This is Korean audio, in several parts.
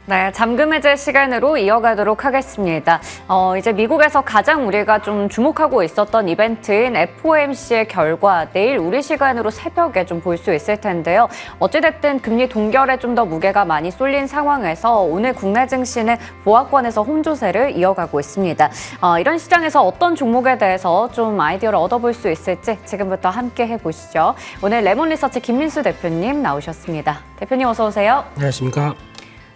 네, 잠금 해제 시간으로 이어가도록 하겠습니다. 이제 미국에서 가장 우리가 좀 주목하고 있었던 이벤트인 FOMC의 결과 내일 우리 시간으로 새벽에 좀 볼 수 있을 텐데요. 어찌됐든 금리 동결에 좀 더 무게가 많이 쏠린 상황에서 오늘 국내 증시는 보합권에서 혼조세를 이어가고 있습니다. 이런 시장에서 어떤 종목에 대해서 좀 아이디어를 얻어볼 수 있을지 지금부터 함께 해보시죠. 오늘 레몬리서치 김민수 대표님 나오셨습니다. 대표님 어서 오세요. 안녕하십니까.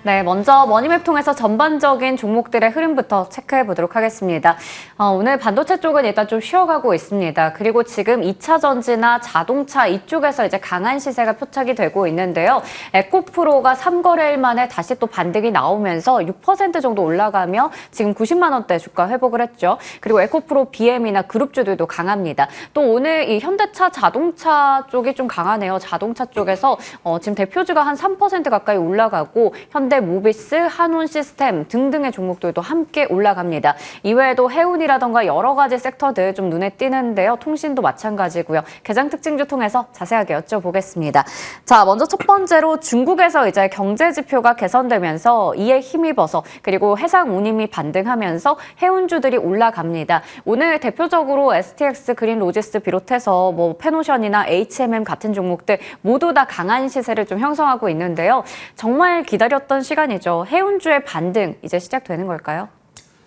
네, 먼저 머니맵 통해서 전반적인 종목들의 흐름부터 체크해 보도록 하겠습니다. 오늘 반도체 쪽은 일단 좀 쉬어가고 있습니다. 그리고 지금 2차 전지나 자동차 이쪽에서 이제 강한 시세가 표착이 되고 있는데요. 에코프로가 3거래일 만에 다시 또 반등이 나오면서 6% 정도 올라가며 지금 90만 원대 주가 회복을 했죠. 그리고 에코프로 BM이나 그룹주들도 강합니다. 또 오늘 이 현대차 자동차 쪽이 좀 강하네요. 자동차 쪽에서 지금 대표주가 한 3% 가까이 올라가고 현대모비스, 한온시스템 등등의 종목들도 함께 올라갑니다. 이외에도 해운이라던가 여러 가지 섹터들 좀 눈에 띄는데요. 통신도 마찬가지고요. 개장 특징주 통해서 자세하게 여쭤보겠습니다. 자, 먼저 첫 번째로 중국에서 이제 경제 지표가 개선되면서 이에 힘입어서 그리고 해상 운임이 반등하면서 해운주들이 올라갑니다. 오늘 대표적으로 STX 그린로지스 비롯해서 뭐 페노션이나 HMM 같은 종목들 모두 다 강한 시세를 좀 형성하고 있는데요. 정말 기다렸던 시간이죠. 해운주의 반등 이제 시작되는 걸까요?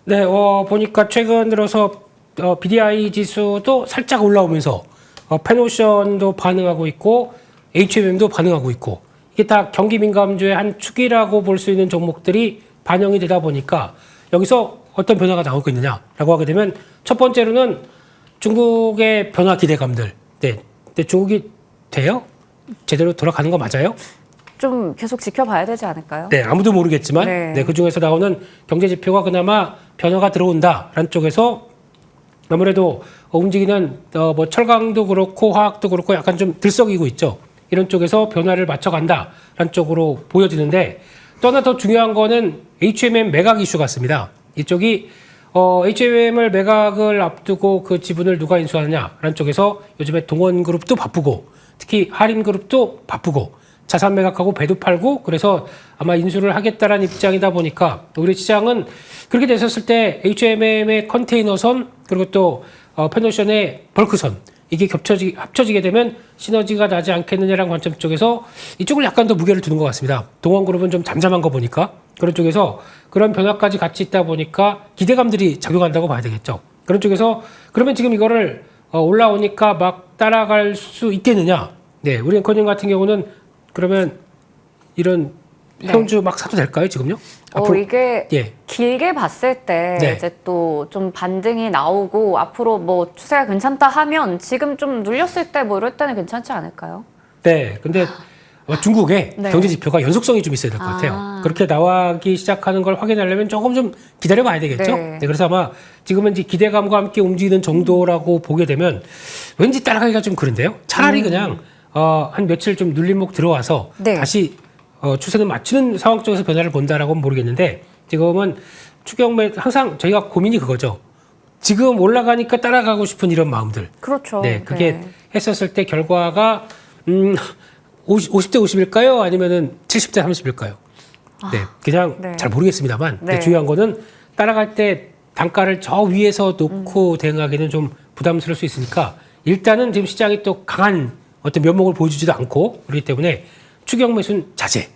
네, 보니까 최근 들어서 BDI 지수도 살짝 올라오면서 페노션도 반응하고 있고 HMM도 반응하고 있고 이게 다 경기 민감주의 한 축이라고 볼 수 있는 종목들이 반영이 되다 보니까 여기서 어떤 변화가 나오고 있느냐라고 하게 되면 첫 번째로는 중국의 변화 기대감들. 네, 근데 중국이 돼요? 제대로 돌아가는 거 맞아요? 좀 계속 지켜봐야 되지 않을까요? 네, 아무도 모르겠지만 네. 그중에서 나오는 경제 지표가 그나마 변화가 들어온다라는 쪽에서 아무래도 움직이는 뭐 철강도 그렇고 화학도 그렇고 약간 좀 들썩이고 있죠. 이런 쪽에서 변화를 맞춰간다라는 쪽으로 보여지는데 또 하나 더 중요한 거는 HMM 매각 이슈 같습니다. 이쪽이 HMM을 매각을 앞두고 그 지분을 누가 인수하느냐라는 쪽에서 요즘에 동원그룹도 바쁘고 특히 한림그룹도 바쁘고 자산 매각하고 배도 팔고 그래서 아마 인수를 하겠다라는 입장이다 보니까 우리 시장은 그렇게 됐었을 때 HMM의 컨테이너선 그리고 또 페노션의 벌크선 이게 합쳐지게 되면 시너지가 나지 않겠느냐라는 관점 쪽에서 이쪽을 약간 더 무게를 두는 것 같습니다. 동원그룹은 좀 잠잠한 거 보니까 그런 쪽에서 그런 변화까지 같이 있다 보니까 기대감들이 작용한다고 봐야 되겠죠. 그런 쪽에서 그러면 지금 이거를 올라오니까 막 따라갈 수 있겠느냐. 네, 우리 앵커님 같은 경우는 그러면 이런 해운주 막 사도 될까요, 지금요? 앞으로 이게 길게 봤을 때 이제 또 좀 반등이 나오고 앞으로 뭐 추세가 괜찮다 하면 지금 좀 눌렸을 때 뭐 이럴 때는 괜찮지 않을까요? 네, 근데 중국의 경제 지표가 연속성이 좀 있어야 될 것 같아요. 그렇게 나오기 시작하는 걸 확인하려면 조금 좀 기다려봐야 되겠죠. 네, 그래서 아마 지금은 이제 기대감과 함께 움직이는 정도라고 보게 되면 왠지 따라가기가 좀 그런데요. 차라리 그냥 한 며칠 좀 눌림목 들어와서 다시 추세는 맞추는 상황 쪽에서 변화를 본다라고는 모르겠는데 지금은 추경매 항상 저희가 고민이 그거죠. 지금 올라가니까 따라가고 싶은 이런 마음들. 그렇죠. 네, 그게 했었을 때 결과가 50대 50일까요? 아니면은 70대 30일까요? 네, 그냥 잘 모르겠습니다만 중요한 거는 따라갈 때 단가를 저 위에서 놓고 대응하기는 좀 부담스러울 수 있으니까 일단은 지금 시장이 또 강한 어떤 면목을 보여주지도 않고 그렇기 때문에 추경 매수는 자제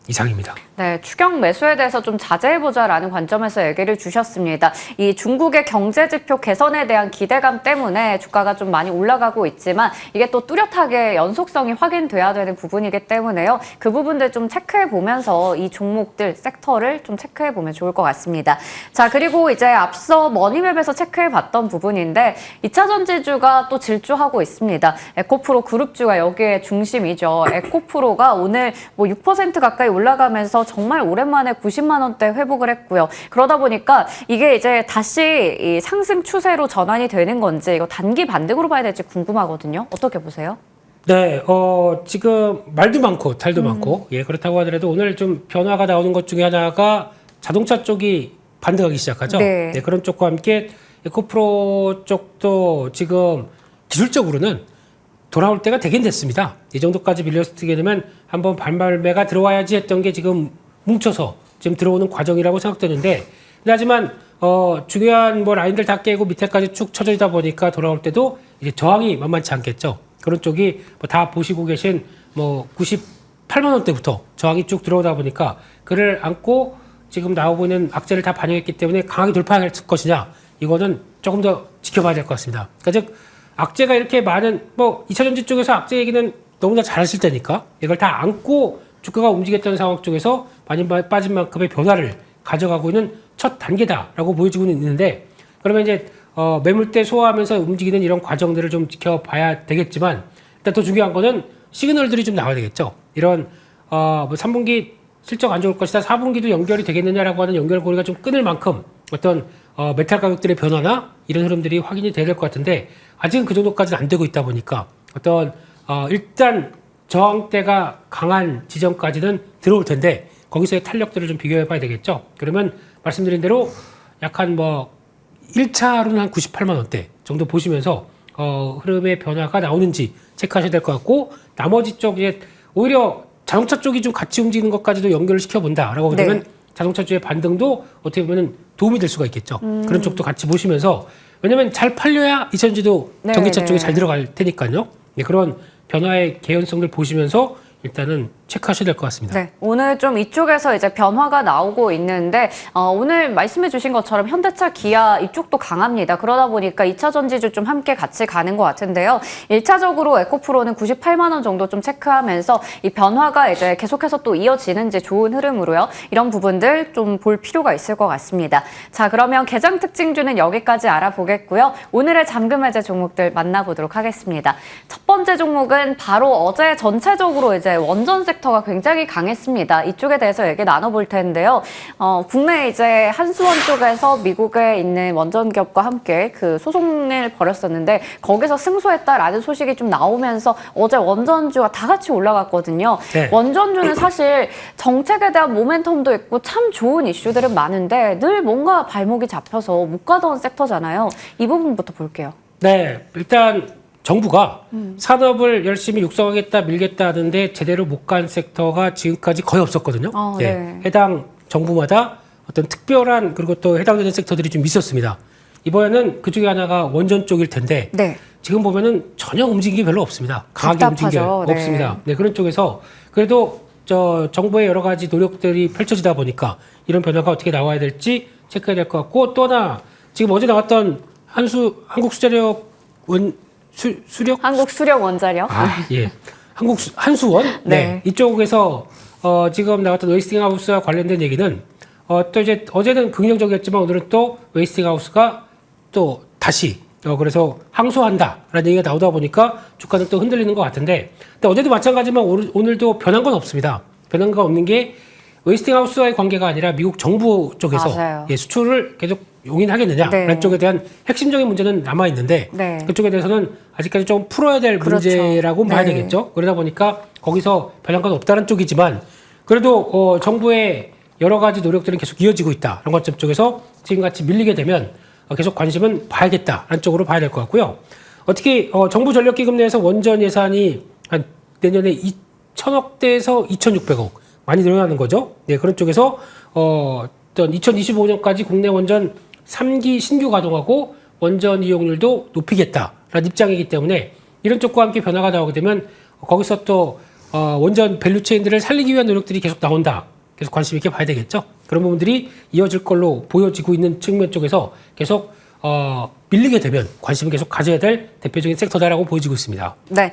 이상입니다. 네, 추경 매수에 대해서 좀 자제해보자라는 관점에서 얘기를 주셨습니다. 이 중국의 경제 지표 개선에 대한 기대감 때문에 주가가 좀 많이 올라가고 있지만 이게 또 뚜렷하게 연속성이 확인돼야 되는 부분이기 때문에요. 그 부분들 좀 체크해보면서 이 종목들, 섹터를 좀 체크해보면 좋을 것 같습니다. 자, 그리고 이제 앞서 머니맵에서 체크해봤던 부분인데 2차 전지주가 또 질주하고 있습니다. 에코프로 그룹주가 여기에 중심이죠. 에코프로가 오늘 뭐 6% 가까이 올라가면서 정말 오랜만에 90만 원대 회복을 했고요. 그러다 보니까 이게 이제 다시 이 상승 추세로 전환이 되는 건지 이거 단기 반등으로 봐야 될지 궁금하거든요. 어떻게 보세요? 네, 지금 말도 많고 탈도 많고 그렇다고 하더라도 오늘 좀 변화가 나오는 것 중에 하나가 자동차 쪽이 반등하기 시작하죠. 네, 그런 쪽과 함께 에코프로 쪽도 지금 기술적으로는 돌아올 때가 되긴 됐습니다. 이 정도까지 밀렸게 되면 한번 반발매가 들어와야지 했던 게 지금 뭉쳐서 지금 들어오는 과정이라고 생각되는데, 근데 하지만 중요한 뭐 라인들 다 깨고 밑에까지 쭉 쳐져있다 보니까 돌아올 때도 이제 저항이 만만치 않겠죠. 그런 쪽이 뭐 다 보시고 계신 뭐 98만 원대부터 저항이 쭉 들어오다 보니까 그를 안고 지금 나오고 있는 악재를 다 반영했기 때문에 강하게 돌파할 것이냐, 이거는 조금 더 지켜봐야 될 것 같습니다. 그러니까 즉 악재가 이렇게 많은, 뭐 2차전지 쪽에서 악재 얘기는 너무나 잘하실 테니까 이걸 다 안고 주가가 움직였던 상황 쪽에서 많이 빠진 만큼의 변화를 가져가고 있는 첫 단계다라고 보여지고 있는데, 그러면 이제 매물대 소화하면서 움직이는 이런 과정들을 좀 지켜봐야 되겠지만, 일단 더 중요한 거는 시그널들이 좀 나와야 되겠죠. 이런 뭐 3분기 실적 안 좋을 것이다, 4분기도 연결이 되겠느냐라고 하는 연결고리가 좀 끊을 만큼 어떤 메탈 가격들의 변화나 이런 흐름들이 확인이 돼야 될 것 같은데, 아직은 그 정도까지는 안 되고 있다 보니까 어떤 일단 저항대가 강한 지점까지는 들어올 텐데 거기서의 탄력들을 좀 비교해 봐야 되겠죠. 그러면 말씀드린 대로 약간 뭐 1차로는 한 98만 원대 정도 보시면서 흐름의 변화가 나오는지 체크하셔야 될 것 같고, 나머지 쪽 이제 오히려 자동차 쪽이 좀 같이 움직이는 것까지도 연결을 시켜본다라고 하게 되면 자동차 쪽의 반등도 어떻게 보면 도움이 될 수가 있겠죠. 그런 쪽도 같이 보시면서, 왜냐면 잘 팔려야 이차전지도 전기차 쪽에 잘 들어갈 테니까요. 네, 그런 변화의 개연성을 보시면서 일단은 체크하셔야 될 것 같습니다. 네, 오늘 좀 이쪽에서 이제 변화가 나오고 있는데 오늘 말씀해 주신 것처럼 현대차, 기아 이쪽도 강합니다. 그러다 보니까 2차 전지주 좀 함께 같이 가는 것 같은데요. 1차적으로 에코프로는 98만 원 정도 좀 체크하면서 이 변화가 이제 계속해서 또 이어지는지 좋은 흐름으로요. 이런 부분들 좀 볼 필요가 있을 것 같습니다. 자, 그러면 개장 특징주는 여기까지 알아보겠고요. 오늘의 잠금 해제 종목들 만나보도록 하겠습니다. 첫 번째 종목은 바로 어제 전체적으로 이제 원전 섹터가 굉장히 강했습니다. 이쪽에 대해서 얘기 나눠볼 텐데요. 국내 이제 한수원 쪽에서 미국에 있는 원전 기업과 함께 그 소송을 벌였었는데 거기서 승소했다라는 소식이 좀 나오면서 어제 원전주가 다 같이 올라갔거든요. 네. 원전주는 사실 정책에 대한 모멘텀도 있고 참 좋은 이슈들은 많은데 늘 뭔가 발목이 잡혀서 못 가던 섹터잖아요. 이 부분부터 볼게요. 네, 일단 정부가 산업을 열심히 육성하겠다, 밀겠다 하는데 제대로 못 간 섹터가 지금까지 거의 없었거든요. 네. 해당 정부마다 어떤 특별한, 그리고 또 해당되는 섹터들이 좀 있었습니다. 이번에는 그 중에 하나가 원전 쪽일 텐데 지금 보면은 전혀 움직임이 별로 없습니다. 강하게 움직임이 없습니다. 네, 그런 쪽에서 그래도 정부의 여러 가지 노력들이 펼쳐지다 보니까 이런 변화가 어떻게 나와야 될지 체크해야 될 것 같고, 또 하나 지금 어제 나왔던 한국수자력 수력? 한국수력 원자력. 예. 한수원? 네. 이쪽에서 지금 나왔던 웨이스팅하우스와 관련된 얘기는 또 이제 어제는 긍정적이었지만 오늘은 또 웨이스팅하우스가 또 다시 그래서 항소한다라는 얘기가 나오다 보니까 주가는 또 흔들리는 것 같은데, 근데 어제도 마찬가지지만 오늘도 변한 건 없습니다. 변한 건 없는 게 웨이스팅하우스와의 관계가 아니라 미국 정부 쪽에서 수출을 계속 용인하겠느냐라는 쪽에 대한 핵심적인 문제는 남아 있는데 그쪽에 대해서는 아직까지 좀 풀어야 될 문제라고 봐야 되겠죠. 그러다 보니까 거기서 변한 건 없다는 쪽이지만 그래도 정부의 여러 가지 노력들은 계속 이어지고 있다. 이런 관점 쪽에서 지금같이 밀리게 되면 계속 관심은 봐야겠다라는 쪽으로 봐야 될 것 같고요. 어떻게 정부 전력기금 내에서 원전 예산이 한 내년에 2,000억대에서 2,600억 많이 늘어나는 거죠. 네, 그런 쪽에서 어떤 2025년까지 국내 원전 3기 신규 가동하고 원전 이용률도 높이겠다라는 입장이기 때문에 이런 쪽과 함께 변화가 나오게 되면 거기서 또 원전 밸류체인들을 살리기 위한 노력들이 계속 나온다. 계속 관심 있게 봐야 되겠죠. 그런 부분들이 이어질 걸로 보여지고 있는 측면 쪽에서 계속 밀리게 되면 관심을 계속 가져야 될 대표적인 섹터다라고 보여지고 있습니다. 네,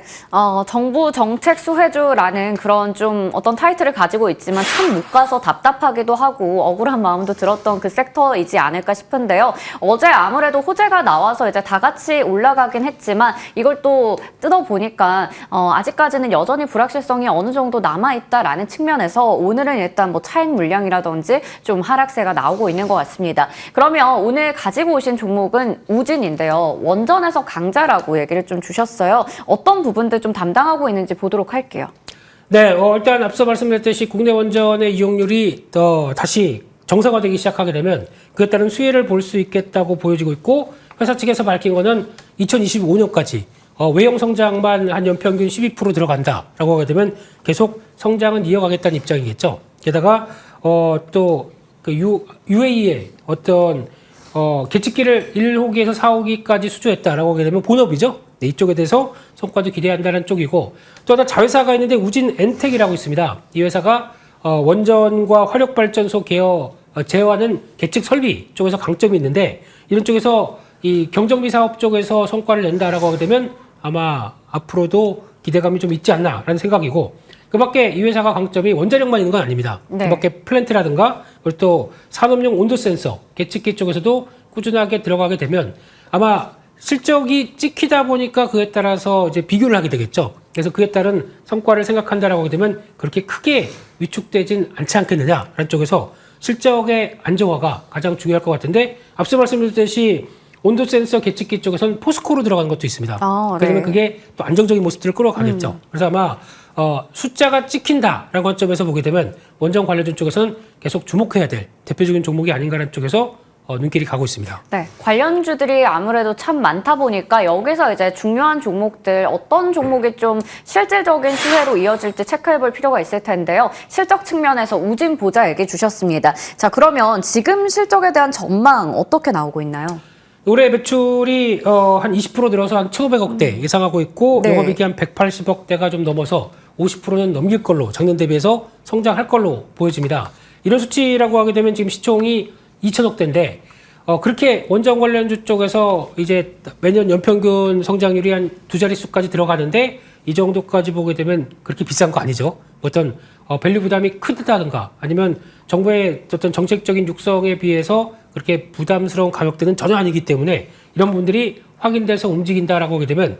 정부 정책 수혜주라는 그런 좀 어떤 타이틀을 가지고 있지만 참 못 가서 답답하기도 하고 억울한 마음도 들었던 그 섹터이지 않을까 싶은데요. 어제 아무래도 호재가 나와서 이제 다 같이 올라가긴 했지만 이걸 또 뜯어보니까 아직까지는 여전히 불확실성이 어느 정도 남아있다라는 측면에서 오늘은 일단 뭐 차익 물량이라든지 좀 하락세가 나오고 있는 것 같습니다. 그러면 오늘 가지고 오신 종목은 우진인데요. 원전에서 강자라고 얘기를 좀 주셨어요. 어떤 부분들 좀 담당하고 있는지 보도록 할게요. 네, 일단 앞서 말씀드렸듯이 국내 원전의 이용률이 다시 정상화되기 시작하게 되면 그에 따른 수혜를 볼 수 있겠다고 보여지고 있고, 회사 측에서 밝힌 거는 2025년까지 외형 성장만 한 연평균 12% 들어간다라고 하게 되면 계속 성장은 이어가겠다는 입장이겠죠. 게다가 또그 UAE의 어떤 계측기를 1호기에서 4호기까지 수주했다라고 하게 되면 본업이죠. 네, 이쪽에 대해서 성과도 기대한다는 쪽이고 또 하나 자회사가 있는데 우진 엔텍이라고 있습니다. 이 회사가 원전과 화력발전소 제어하는 계측 설비 쪽에서 강점이 있는데 이런 쪽에서 이 경정비 사업 쪽에서 성과를 낸다라고 하게 되면 아마 앞으로도 기대감이 좀 있지 않나라는 생각이고 그 밖에 이 회사가 강점이 원자력만 있는 건 아닙니다. 네. 그 밖에 플랜트라든가 그리고 또 산업용 온도 센서, 계측기 쪽에서도 꾸준하게 들어가게 되면 아마 실적이 찍히다 보니까 그에 따라서 이제 비교를 하게 되겠죠. 그래서 그에 따른 성과를 생각한다라고 하게 되면 그렇게 크게 위축되진 않지 않겠느냐라는 쪽에서 실적의 안정화가 가장 중요할 것 같은데 앞서 말씀드렸듯이 온도 센서 계측기 쪽에서는 포스코로 들어가는 것도 있습니다. 그러면 그게 또 안정적인 모습들을 끌어가겠죠. 그래서 아마 숫자가 찍힌다라는 관점에서 보게 되면 원전 관련주 쪽에서는 계속 주목해야 될 대표적인 종목이 아닌가라는 쪽에서 눈길이 가고 있습니다. 네, 관련주들이 아무래도 참 많다 보니까 여기서 이제 중요한 종목들 어떤 종목이 좀 실질적인 수혜로 이어질지 체크해볼 필요가 있을 텐데요. 실적 측면에서 우진 보자 얘기 주셨습니다. 자, 그러면 지금 실적에 대한 전망 어떻게 나오고 있나요? 올해 매출이 한 20% 들어서 한 1,500억대 예상하고 있고 네. 영업이익이 한 180억대가 좀 넘어서 50%는 넘길 걸로 작년 대비해서 성장할 걸로 보여집니다. 이런 수치라고 하게 되면 지금 시총이 2,000억대인데 그렇게 원전 관련주 쪽에서 이제 매년 연평균 성장률이 한 두 자릿수까지 들어가는데 이 정도까지 보게 되면 그렇게 비싼 거 아니죠. 어떤 밸류 부담이 크다든가 아니면 정부의 어떤 정책적인 육성에 비해서 그렇게 부담스러운 가격대는 전혀 아니기 때문에 이런 부분들이 확인돼서 움직인다라고 하게 되면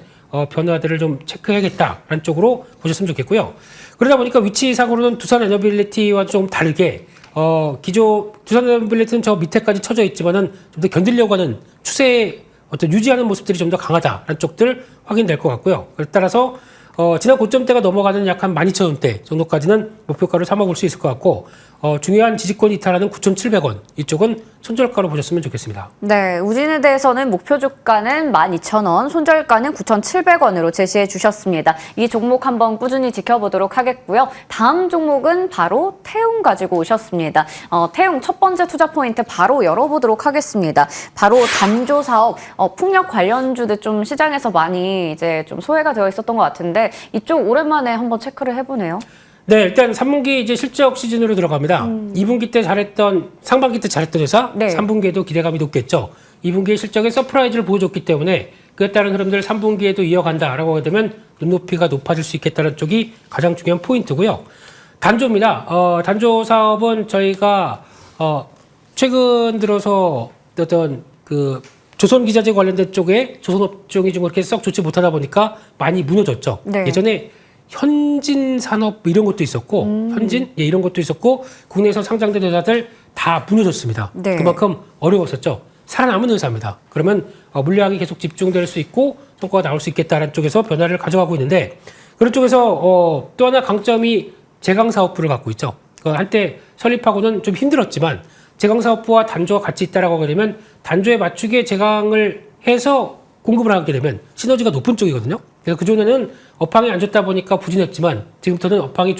변화들을 좀 체크해야겠다라는 쪽으로 보셨으면 좋겠고요. 그러다 보니까 위치상으로는 두산 에너빌리티와 좀 다르게 기존 두산 에너빌리티는 저 밑에까지 쳐져 있지만은 좀 더 견디려고 하는 추세의 어떤 유지하는 모습들이 좀 더 강하다라는 쪽들 확인될 것 같고요. 따라서 지난 고점대가 넘어가는 약 한 12,000원대 정도까지는 목표가로 삼아볼 수 있을 것 같고 중요한 지지권 이탈하는 9,700원 이쪽은 손절가로 보셨으면 좋겠습니다. 네, 우진에 대해서는 목표 주가는 12,000원, 손절가는 9,700원으로 제시해 주셨습니다. 이 종목 한번 꾸준히 지켜보도록 하겠고요. 다음 종목은 바로 태움 가지고 오셨습니다. 태움 첫 번째 투자 포인트 바로 열어보도록 하겠습니다. 바로 단조 사업, 풍력 관련주들 좀 시장에서 많이 이제 좀 소외가 되어 있었던 것 같은데 이쪽 오랜만에 한번 체크를 해보네요. 네, 일단 3분기 이제 실적 시즌으로 들어갑니다. 2분기 때 잘했던, 상반기 때 잘했던 회사, 네. 3분기에도 기대감이 높겠죠. 2분기의 실적에 서프라이즈를 보여줬기 때문에 그에 따른 흐름들 3분기에도 이어간다라고 하게 되면 눈높이가 높아질 수 있겠다는 쪽이 가장 중요한 포인트고요. 단조입니다. 단조 사업은 저희가 최근 들어서 어떤 그 조선기자재 관련된 쪽에 조선업종이 좀 그렇게 썩 좋지 못하다 보니까 많이 무너졌죠. 네. 예전에 현진 산업 이런 것도 있었고 현진 이런 것도 있었고 국내에서 상장된 회사들 다 무너졌습니다. 네. 그만큼 어려웠었죠. 살아남은 회사입니다. 그러면 물량이 계속 집중될 수 있고 성과가 나올 수 있겠다는 쪽에서 변화를 가져가고 있는데 그런 쪽에서 또 하나 강점이 제강사업부를 갖고 있죠. 한때 설립하고는 좀 힘들었지만 제강사업부와 단조가 같이 있다라고 하게 되면 단조에 맞추게 제강을 해서 공급을 하게 되면 시너지가 높은 쪽이거든요. 그래서 그전에는 업황이 안 좋다 보니까 부진했지만 지금부터는 업황이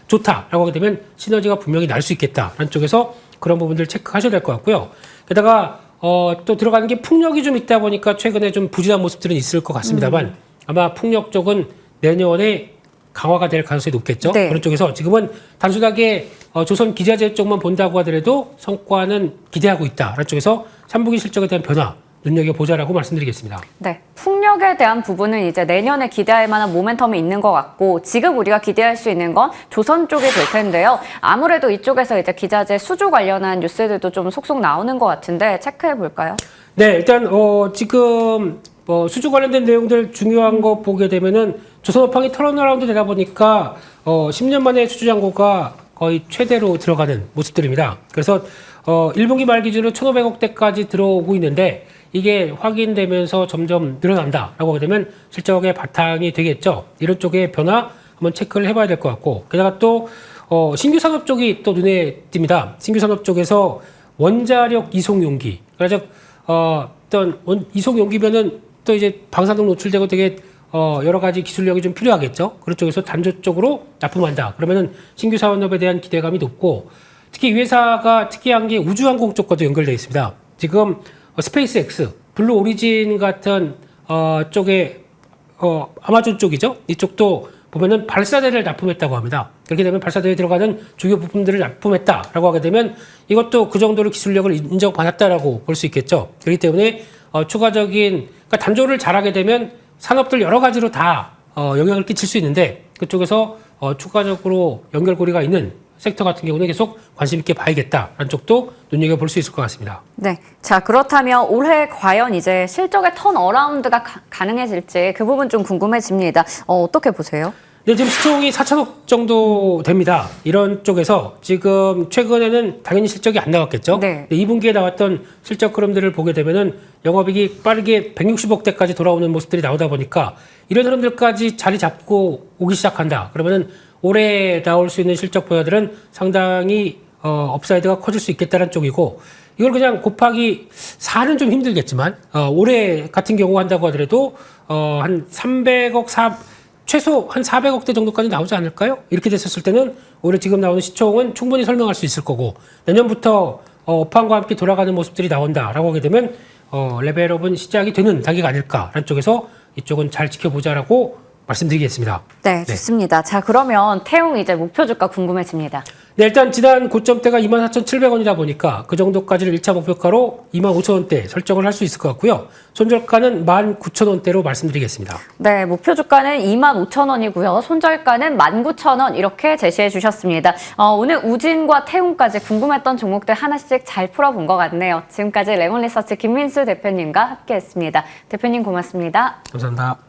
좋다라고 하게 되면 시너지가 분명히 날 수 있겠다라는 쪽에서 그런 부분들 체크하셔야 될 것 같고요. 게다가 또 들어가는 게 풍력이 좀 있다 보니까 최근에 좀 부진한 모습들은 있을 것 같습니다만 아마 풍력 쪽은 내년에 강화가 될 가능성이 높겠죠. 네. 그런 쪽에서 지금은 단순하게 조선 기자재 쪽만 본다고 하더라도 성과는 기대하고 있다라는 쪽에서 3분기 실적에 대한 변화 눈여겨보자라고 말씀드리겠습니다. 네, 풍력에 대한 부분은 이제 내년에 기대할 만한 모멘텀이 있는 것 같고 지금 우리가 기대할 수 있는 건 조선 쪽이 될 텐데요. 아무래도 이쪽에서 이제 기자재 수주 관련한 뉴스들도 좀 속속 나오는 것 같은데 체크해 볼까요? 네, 일단 지금 수주 관련된 내용들 중요한 거 보게 되면은 조선업황이 턴어라운드 되다 보니까 10년 만에 수주 잔고가 거의 최대로 들어가는 모습들입니다. 그래서 1분기 말 기준으로 1,500억대까지 들어오고 있는데 이게 확인되면서 점점 늘어난다라고 하게 되면 실적의 바탕이 되겠죠. 이런 쪽의 변화 한번 체크를 해봐야 될 것 같고 게다가 또 신규 산업 쪽이 또 눈에 띕니다. 신규 산업 쪽에서 원자력 이송 용기. 그래서 어떤 이송 용기면은 또 이제 방사능 노출되고 되게 여러 가지 기술력이 좀 필요하겠죠. 그런 쪽에서 단조 쪽으로 납품한다. 그러면은 신규 산업에 대한 기대감이 높고 특히 이 회사가 특이한 게 우주항공 쪽과도 연결되어 있습니다. 지금 스페이스X, 블루 오리진 같은 쪽에 아마존 쪽이죠. 이쪽도 보면은 발사대를 납품했다고 합니다. 그렇게 되면 발사대에 들어가는 주요 부품들을 납품했다라고 하게 되면 이것도 그 정도로 기술력을 인정받았다라고 볼 수 있겠죠. 그렇기 때문에 추가적인 그러니까 단조를 잘하게 되면 산업들 여러 가지로 다 영향을 끼칠 수 있는데 그쪽에서 추가적으로 연결고리가 있는 섹터 같은 경우는 계속 관심 있게 봐야겠다라는 쪽도 눈여겨볼 수 있을 것 같습니다. 네. 자, 그렇다면 올해 과연 이제 실적의 턴어라운드가 가능해질지 그 부분 좀 궁금해집니다. 어떻게 보세요? 네, 지금 시총이 4천억 정도 됩니다. 이런 쪽에서 지금 최근에는 당연히 실적이 안 나왔겠죠. 네. 2분기에 나왔던 실적 흐름들을 보게 되면은 영업이익이 빠르게 160억대까지 돌아오는 모습들이 나오다 보니까 이런 흐름들까지 자리 잡고 오기 시작한다. 그러면은 올해 나올 수 있는 실적 분야들은 상당히 업사이드가 커질 수 있겠다는 쪽이고 이걸 그냥 곱하기 4는 좀 힘들겠지만 올해 같은 경우 한다고 하더라도 한 300억 최소 한 400억대 정도까지 나오지 않을까요? 이렇게 됐었을 때는 올해 지금 나오는 시총은 충분히 설명할 수 있을 거고 내년부터 업황과 함께 돌아가는 모습들이 나온다라고 하게 되면 레벨업은 시작이 되는 단계가 아닐까라는 쪽에서 이쪽은 잘 지켜보자라고 말씀드리겠습니다. 네, 좋습니다. 자, 그러면 태웅 이제 목표 주가 궁금해집니다. 네, 일단 지난 고점대가 24,700원이다 보니까 그 정도까지를 1차 목표가로 25,000원대 설정을 할 수 있을 것 같고요. 손절가는 19,000원대로 말씀드리겠습니다. 네, 목표 주가는 25,000원이고요. 손절가는 19,000원 이렇게 제시해 주셨습니다. 오늘 우진과 태웅까지 궁금했던 종목들 하나씩 잘 풀어본 것 같네요. 지금까지 레몬리서치 김민수 대표님과 함께했습니다. 대표님 고맙습니다. 감사합니다.